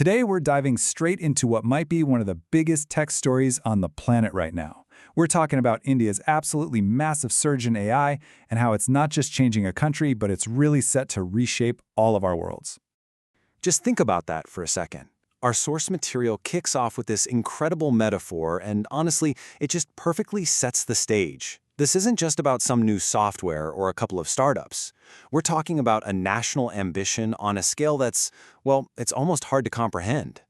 Today, we're diving straight into what might be one of the biggest tech stories on the planet right now. We're talking about India's absolutely massive surge in AI and how it's not just changing a country, but it's really set to reshape all of our worlds. Just think about that for a second. Our source material kicks off with this incredible metaphor, and honestly, it just perfectly sets the stage. This isn't just about some new software or a couple of startups. We're talking about a national ambition on a scale that's, well, it's almost hard to comprehend.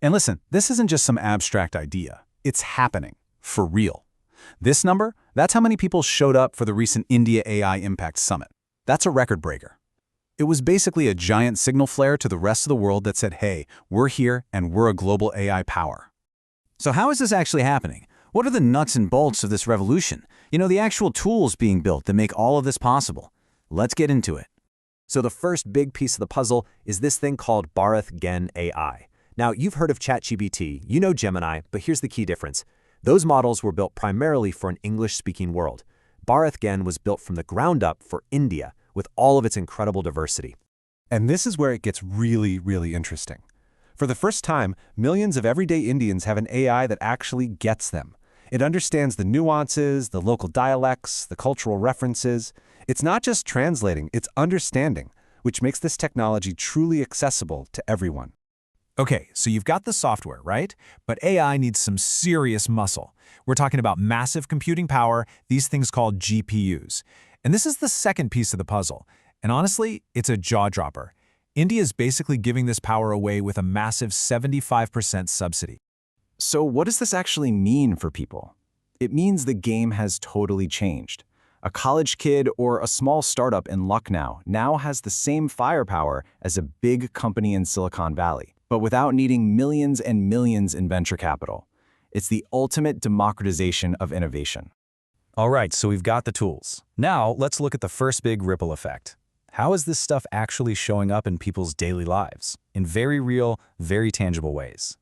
And listen, this isn't just some abstract idea. It's happening, for real. This number, that's how many people showed up for the recent India AI Impact Summit. That's a record breaker. It was basically a giant signal flare to the rest of the world that said, hey, we're here and we're a global AI power. So how is this actually happening? What are the nuts and bolts of this revolution? The actual tools being built that make all of this possible. Let's get into it. So the first big piece of the puzzle is this thing called BharatGen AI. Now, you've heard of ChatGPT, you know Gemini, but here's the key difference. Those models were built primarily for an English-speaking world. BharatGen was built from the ground up for India, with all of its incredible diversity. And this is where it gets really, really interesting. For the first time, millions of everyday Indians have an AI that actually gets them. It understands the nuances, the local dialects, the cultural references. It's not just translating, it's understanding, which makes this technology truly accessible to everyone. Okay, so you've got the software, right? But AI needs some serious muscle. We're talking about massive computing power, these things called GPUs. And this is the second piece of the puzzle. And honestly, it's a jaw-dropper. India is basically giving this power away with a massive 75% subsidy. So what does this actually mean for people? It means the game has totally changed. A college kid or a small startup in Lucknow now has the same firepower as a big company in Silicon Valley, but without needing millions and millions in venture capital. It's the ultimate democratization of innovation. All right, so we've got the tools. Now, let's look at the first big ripple effect. How is this stuff actually showing up in people's daily lives? In very real, very tangible ways.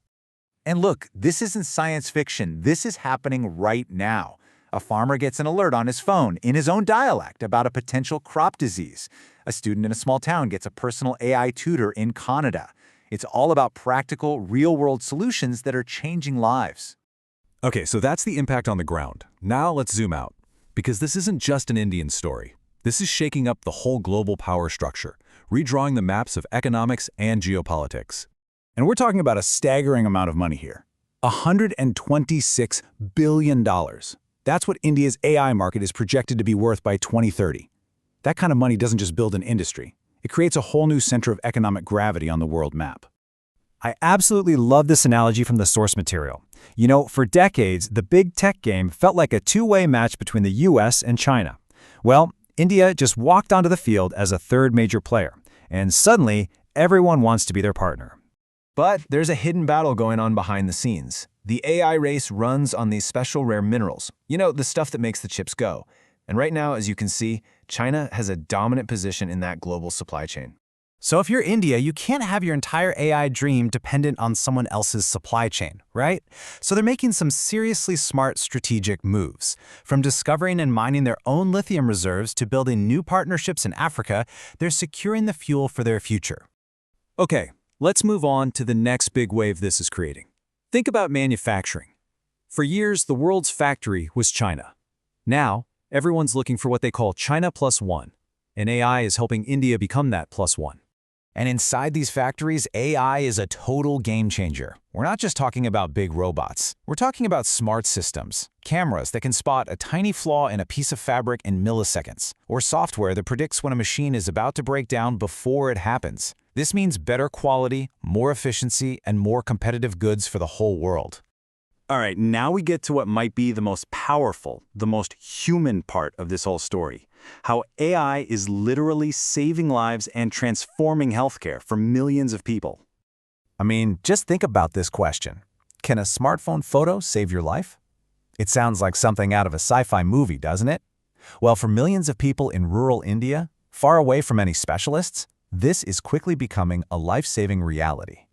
And look, this isn't science fiction. This is happening right now. A farmer gets an alert on his phone in his own dialect about a potential crop disease. A student in a small town gets a personal AI tutor in Canada. It's all about practical, real-world solutions that are changing lives. Okay, so that's the impact on the ground. Now let's zoom out, because this isn't just an Indian story. This is shaking up the whole global power structure, redrawing the maps of economics and geopolitics. And we're talking about a staggering amount of money here. $126 billion. That's what India's AI market is projected to be worth by 2030. That kind of money doesn't just build an industry. It creates a whole new center of economic gravity on the world map. I absolutely love this analogy from the source material. For decades, the big tech game felt like a two-way match between the US and China. Well, India just walked onto the field as a third major player, and suddenly, everyone wants to be their partner. But there's a hidden battle going on behind the scenes. The AI race runs on these special rare minerals, the stuff that makes the chips go. And right now, as you can see, China has a dominant position in that global supply chain. So if you're India, you can't have your entire AI dream dependent on someone else's supply chain, right? So they're making some seriously smart strategic moves. From discovering and mining their own lithium reserves to building new partnerships in Africa, they're securing the fuel for their future. Okay, let's move on to the next big wave this is creating. Think about manufacturing. For years, the world's factory was China. Now, everyone's looking for what they call China plus one, and AI is helping India become that plus one. And inside these factories, AI is a total game changer. We're not just talking about big robots. We're talking about smart systems, cameras that can spot a tiny flaw in a piece of fabric in milliseconds, or software that predicts when a machine is about to break down before it happens. This means better quality, more efficiency, and more competitive goods for the whole world. All right, now we get to what might be the most powerful, the most human part of this whole story. How AI is literally saving lives and transforming healthcare for millions of people. Just think about this question. Can a smartphone photo save your life? It sounds like something out of a sci-fi movie, doesn't it? Well, for millions of people in rural India, far away from any specialists, this is quickly becoming a life-saving reality.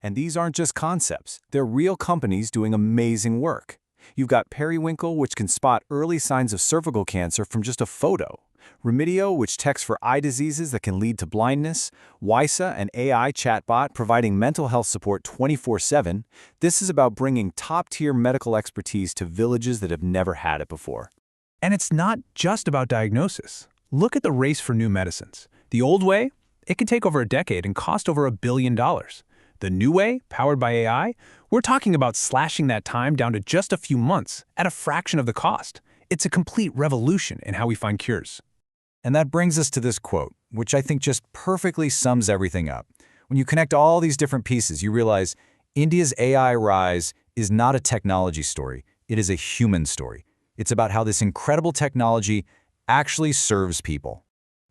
And these aren't just concepts. They're real companies doing amazing work. You've got Periwinkle, which can spot early signs of cervical cancer from just a photo. Remedio, which texts for eye diseases that can lead to blindness, Wysa, an AI chatbot providing mental health support 24/7. This is about bringing top-tier medical expertise to villages that have never had it before. And it's not just about diagnosis. Look at the race for new medicines. The old way, it could take over a decade and cost over $1 billion. The new way, powered by AI, we're talking about slashing that time down to just a few months at a fraction of the cost. It's a complete revolution in how we find cures. And that brings us to this quote, which I think just perfectly sums everything up. When you connect all these different pieces, you realize India's AI rise is not a technology story. It is a human story. It's about how this incredible technology actually serves people.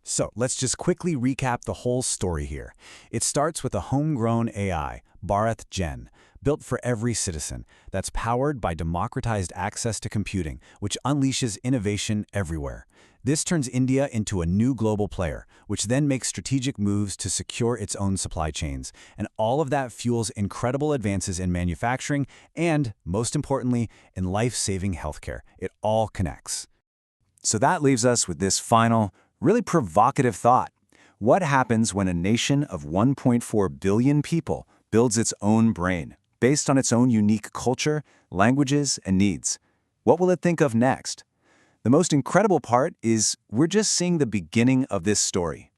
So let's just quickly recap the whole story here. It starts with a homegrown AI, BharatGen, built for every citizen, that's powered by democratized access to computing, which unleashes innovation everywhere. This turns India into a new global player, which then makes strategic moves to secure its own supply chains. And all of that fuels incredible advances in manufacturing and, most importantly, in life-saving healthcare. It all connects. So that leaves us with this final, really provocative thought. What happens when a nation of 1.4 billion people builds its own brain, based on its own unique culture, languages, and needs? What will it think of next? The most incredible part is we're just seeing the beginning of this story.